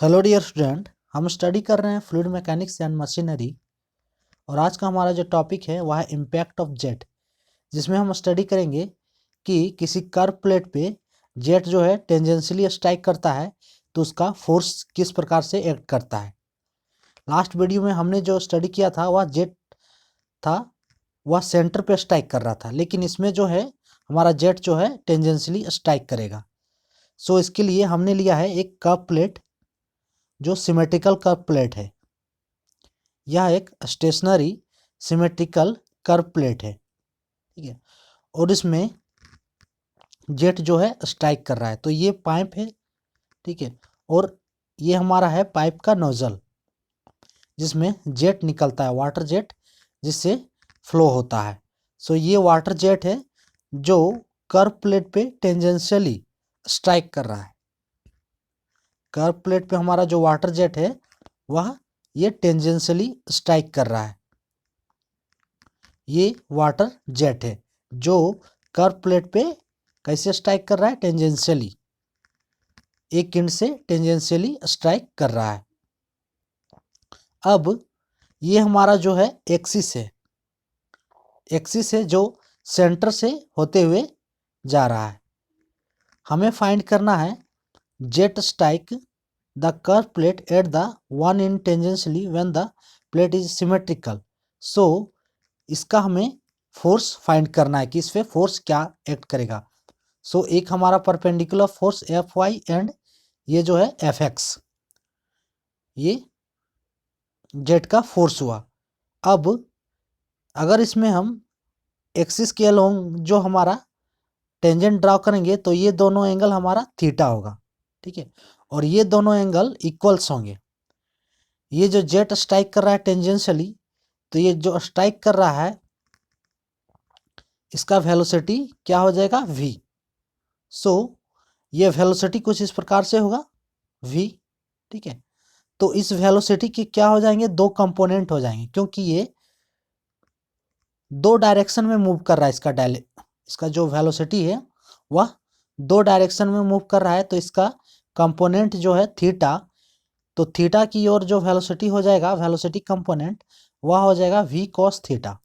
Hello dear student, हम study कर रहे हैं फ्लूइड मैकेनिक्स एंड मशीनरी। और आज का हमारा जो टॉपिक है वह है इम्पैक्ट ऑफ जेट, जिसमें हम स्टडी करेंगे कि किसी कर्व प्लेट पे जेट जो है टेंजेंशियली स्ट्राइक करता है तो उसका फोर्स किस प्रकार से एक्ट करता है। लास्ट वीडियो में हमने जो स्टडी किया था वह जेट था, वह सेंटर पे स्ट्राइक कर रहा था, लेकिन इसमें जो है हमारा जेट जो है टेंजेंशियली स्ट्राइक करेगा। सो इसके लिए हमने लिया है एक कर्व प्लेट जो सिमेट्रिकल कर्व प्लेट है। यह एक स्टेशनरी सिमेट्रिकल कर्व प्लेट है, ठीक है। और इसमें जेट जो है स्ट्राइक कर रहा है, तो ये पाइप है, ठीक है। और ये हमारा है पाइप का नोजल, जिसमें जेट निकलता है, वाटर जेट, जिससे फ्लो होता है। सो ये वाटर जेट है जो कर्व प्लेट पे टेंजेंशियली स्ट्राइक कर रहा है। कर्व प्लेट पे हमारा जो वाटर जेट है वह ये टेंजेंशियली स्ट्राइक कर रहा है। ये वाटर जेट है जो कर्व प्लेट पे कैसे स्ट्राइक कर रहा है, टेंजेंशियली, एक एंड से टेंजेंशियली स्ट्राइक कर रहा है। अब ये हमारा जो है एक्सिस है, एक्सिस है जो सेंटर से होते हुए जा रहा है। हमें फाइंड करना है jet strike the curve plate at the one end tangentially when the plate is symmetrical. So इसका हमें फोर्स फाइंड करना है कि इस पे फोर्स क्या एक्ट करेगा। सो एक हमारा perpendicular force F Y and ये जो है एफ एक्स, ये जेट का फोर्स हुआ। अब अगर इसमें हम एक्सिस के अलोंग जो हमारा टेंजेंट ड्रा करेंगे तो ये दोनों एंगल हमारा थीटा होगा, ठीक है। और ये दोनों एंगल इक्वल्स होंगे। ये जो जेट स्ट्राइक कर रहा है टेंजेंशियली, तो ये जो स्ट्राइक कर रहा है इसका वेलोसिटी क्या हो जाएगा, v। सो ये वेलोसिटी कुछ इस प्रकार से होगा v, ठीक है। तो इस वेलोसिटी के क्या हो जाएंगे, दो कंपोनेंट हो जाएंगे, क्योंकि ये दो डायरेक्शन में मूव कर रहा है। इसका जो वेलोसिटी है वह दो डायरेक्शन में मूव कर रहा है, तो इसका कंपोनेंट जो है थीटा, तो थीटा की ओर जो वेलोसिटी हो जाएगा, वेलोसिटी कंपोनेंट, वह हो जाएगा v cos थीटा।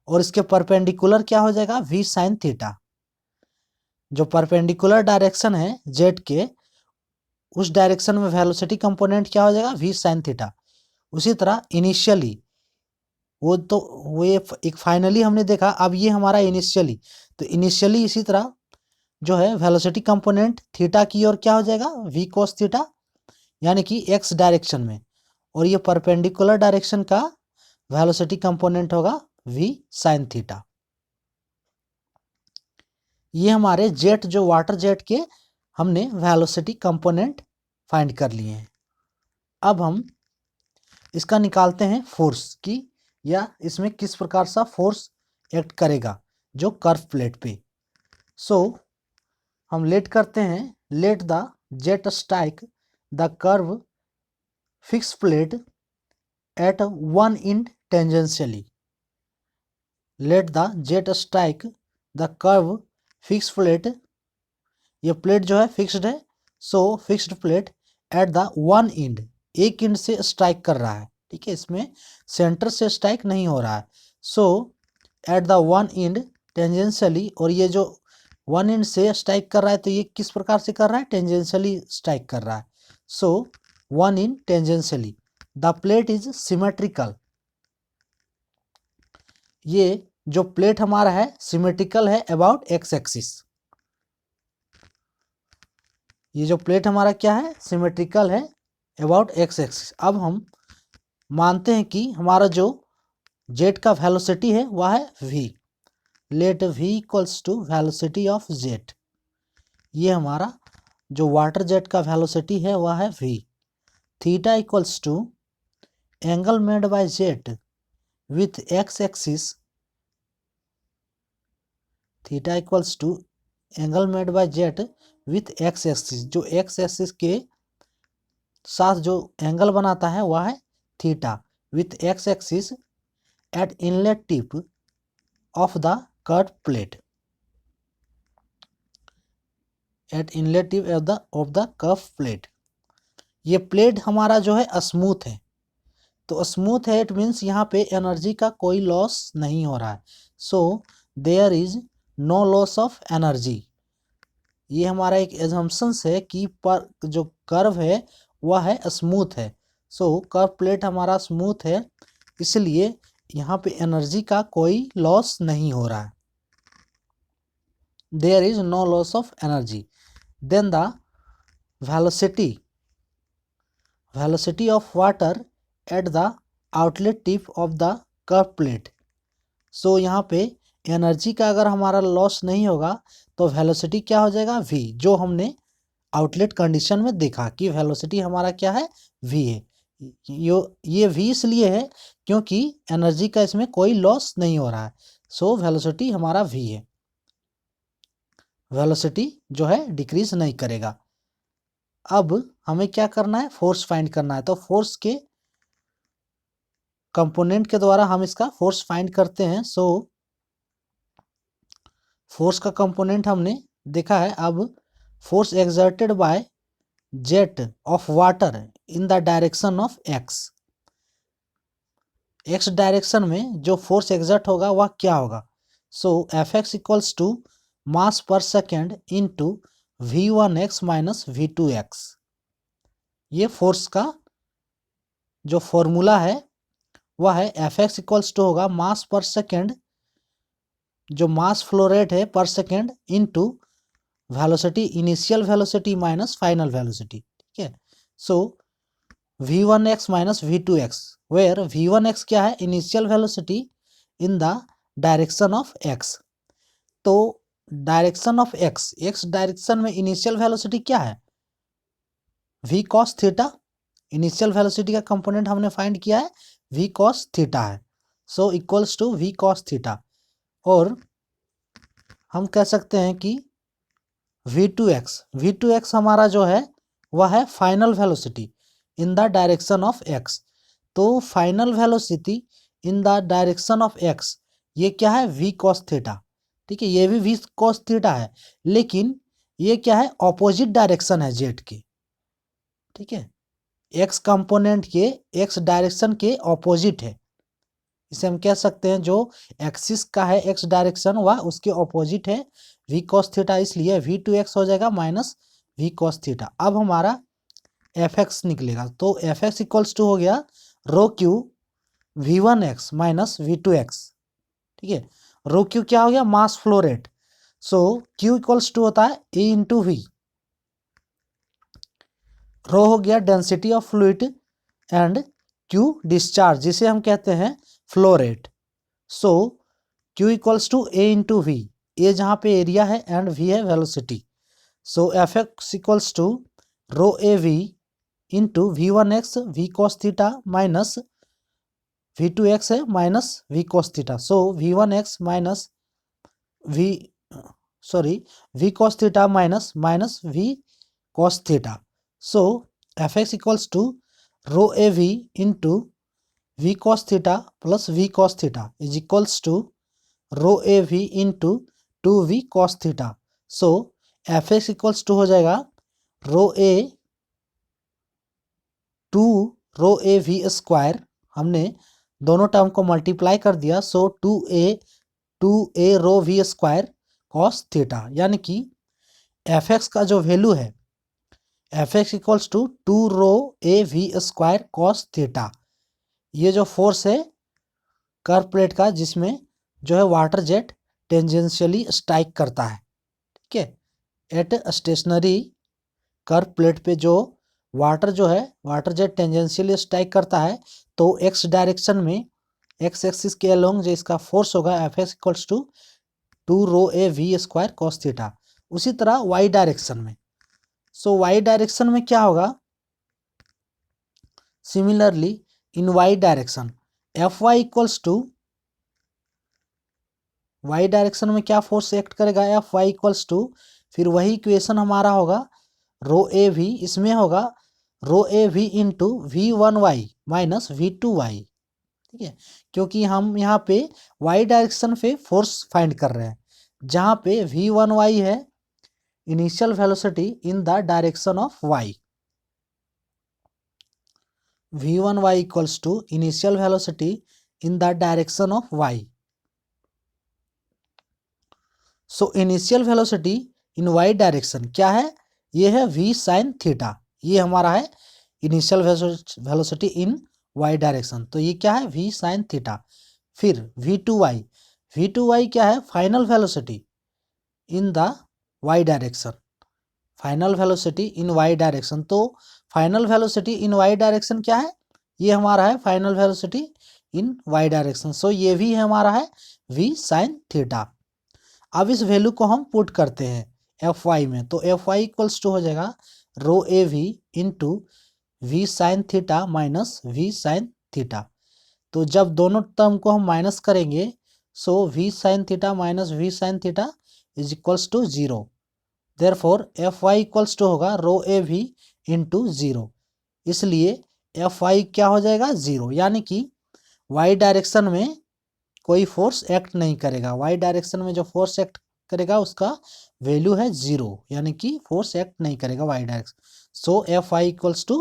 और इसके परपेंडिकुलर क्या हो जाएगा, v sin थीटा। जो परपेंडिकुलर डायरेक्शन है जेट के, उस डायरेक्शन में वेलोसिटी कंपोनेंट क्या हो जाएगा, v sin थीटा। उसी तरह इनिशियली वो ये एक फाइनली हमने देखा, अब ये हमारा इनिशियली, तो इनिशियली इसी तरह जो है वेलोसिटी कंपोनेंट थीटा की ओर क्या हो जाएगा, v cos थीटा, यानी कि x डायरेक्शन में। और ये परपेंडिकुलर डायरेक्शन का वेलोसिटी कंपोनेंट होगा v sin थीटा। ये हमारे जेट जो वाटर जेट के हमने वेलोसिटी कंपोनेंट फाइंड कर लिए हैं। अब हम इसका निकालते हैं फोर्स की, या इसमें किस प्रकार सा फोर्स एक्ट करेगा जो कर्व प्लेट पे। सो हम लेट करते हैं, let the jet strike the curve fix plate at one end tangentially. Let the jet strike the curve fix plate, ये प्लेट जो है फिक्स्ड है, so fixed plate at the one end, एक end से strike कर रहा है, ठीक है। इसमें सेंटर से स्ट्राइक नहीं हो रहा है। So at the one end tangentially, और ये जो वन इंड से स्ट्राइक कर रहा है तो ये किस प्रकार से कर रहा है, टेंजेंशियली स्ट्राइक कर रहा है। So one end tangentially, the plate is symmetrical. ये जो प्लेट हमारा है सिमेट्रिकल है अबाउट एक्स एक्सिस। ये जो प्लेट हमारा क्या है, सिमेट्रिकल है अबाउट एक्स एक्सिस। अब हम मानते हैं कि हमारा जो जेट का वेलोसिटी है वह है v। Let v equals to velocity of jet. ये हमारा जो वाटर जेट का वेलोसिटी है वह है v। Theta equals to angle made by jet with X axis. Theta equals to angle made by jet with X axis, जो X axis के साथ जो एंगल बनाता है वह है theta, with X axis at inlet tip of the curve plate, at inlet tip of the curve plate. ये plate हमारा जो है स्मूथ है, तो स्मूथ है इट मीन्स यहाँ पे एनर्जी का कोई लॉस नहीं हो रहा है। So there is no loss of energy. ये हमारा एक एजम्पशंस है कि पर जो कर्व है वह है स्मूथ है। सो कर्व प्लेट हमारा स्मूथ है, इसलिए यहाँ पे एनर्जी का कोई लॉस नहीं हो रहा है। There is no loss of energy. Then the velocity of water at the outlet tip of the curved plate। सो यहाँ पे एनर्जी का अगर हमारा लॉस नहीं होगा तो वेलोसिटी क्या हो जाएगा v, जो हमने आउटलेट कंडीशन में देखा कि वेलोसिटी हमारा क्या है v है। ये v इसलिए है क्योंकि एनर्जी का इसमें कोई लॉस नहीं हो रहा है। सो वेलोसिटी हमारा v है, वेलोसिटी जो है डिक्रीज नहीं करेगा। अब हमें क्या करना है, फोर्स फाइंड करना है। तो फोर्स के कंपोनेंट के द्वारा हम इसका फोर्स फाइंड करते हैं। सो फोर्स का कंपोनेंट हमने देखा है। अब force exerted by jet of water in the direction of X direction में जो फोर्स एक्सर्ट होगा वह क्या होगा। So F X equals to mass per second into v1x minus v2x। ये फोर्स का जो फॉर्मूला है वह है एफ एक्स इक्वल्स टू होगा मास पर सेकेंड, जो मास फ्लो रेट है पर second, into velocity, initial velocity minus final velocity. ठीक है। सो v1x minus v2x, where v1x क्या है, initial velocity in the direction of x। तो डायरेक्शन ऑफ x डायरेक्शन में इनिशियल वेलोसिटी क्या है, v cos theta. Initial velocity का component हमने फाइंड किया है v cos थीटा है। So equals to v cos theta. और हम कह सकते हैं कि v2x हमारा जो है वह है final velocity in the direction of x। तो final velocity in the direction of x ये क्या है, v cos थीटा। ठीक है, ये भी v cos थीटा है, लेकिन ये क्या है, ऑपोजिट डायरेक्शन है जेट की। ठीक है, x कंपोनेंट के x डायरेक्शन के ऑपोजिट है। इसे हम कह सकते हैं जो एक्सिस का है x डायरेक्शन वह उसके ऑपोजिट है v cos थीटा, इसलिए v2x हो जाएगा माइनस v cos थीटा। अब हमारा fx निकलेगा, तो fx इक्वल्स टू हो गया रो क्यू v1x माइनस v2x। ठीक है, रो क्यू क्या हो गया, mass flow rate. So q equals to होता है a इंटू वी। रो हो गया density of fluid and q discharge, जिसे हम कहते हैं flow rate. So q equals to a into वी, ए जहाँ पे एरिया है एंड v है velocity. So F X equals to rho A V into v1x v cos theta minus v2x है minus v cos theta. So v1x minus v cos theta minus v cos theta. So F X equals to rho A V into v cos theta plus v cos theta is equals to rho A V into 2v cos theta. So F X equals to हो जाएगा rho A 2 rho A V square, हमने दोनों term को multiply कर दिया। So 2a rho V square cos theta, यानी कि F X का जो वैल्यू है F X equals to 2 rho A V square cos theta. ये जो फोर्स है कर्व प्लेट का जिसमें जो है वाटर जेट टेंजेंशियली स्ट्राइक करता है। ठीक है, एट स्टेशनरी कर्व प्लेट पे जो वाटर जेट टेंजेंशियली स्ट्राइक करता है, तो एक्स डायरेक्शन में एक्स एक्सिस के अलोंग जो इसका फोर्स होगा F X equals to 2 rho A V square cos theta. उसी तरह वाई डायरेक्शन में, सो वाई डायरेक्शन में क्या होगा, similarly in Y direction F Y equals to, Y direction में क्या फोर्स एक्ट करेगा, एफ वाई इक्वल्स टू, फिर वही इक्वेशन हमारा होगा रो ए वी, इसमें होगा rho A V into v1y minus v2y। ठीक है, क्योंकि हम यहाँ पे y डायरेक्शन पे फोर्स फाइंड कर रहे हैं, जहाँ पे v1y है initial velocity in the direction of y। v1y equals to initial velocity in the direction of y। So initial velocity in y direction क्या है, ये है v साइन थीटा। ये हमारा है initial velocity in y direction, तो ये क्या है v साइन थीटा। फिर v2y क्या है, final velocity in the y direction, final velocity in y direction. तो final velocity in y direction क्या है, ये हमारा है final velocity in y direction. So ये भी हमारा है v साइन थीटा। अब इस वैल्यू को हम पुट करते हैं एफ वाई में, तो एफ वाई इक्वल्स टू हो जाएगा rho A V into V sine theta minus V sine theta. तो जब दोनों टर्म को हम माइनस करेंगे, so V sine theta minus V sine theta is equals to zero. Therefore F Y equals to होगा rho A V into zero, इसलिए F Y क्या हो जाएगा, जीरो। यानी कि वाई डायरेक्शन में कोई फोर्स एक्ट नहीं करेगा, वाई डायरेक्शन में जो फोर्स एक्ट करेगा उसका वैल्यू है जीरो, यानी कि फोर्स एक्ट नहीं करेगा Y direction. So F I equals to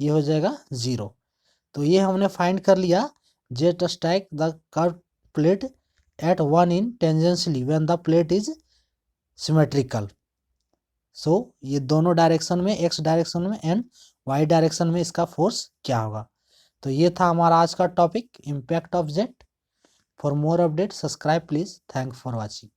ये हो जाएगा जीरो। तो ये हमने फाइंड कर लिया, jet strike the curve plate at one end tangentially when the plate is symmetrical. So ये दोनों डायरेक्शन में, एक्स डायरेक्शन में एंड वाई डायरेक्शन में इसका फोर्स क्या होगा। तो ये था हमारा आज का topic, impact of jet. For more updates, subscribe please. Thanks for watching.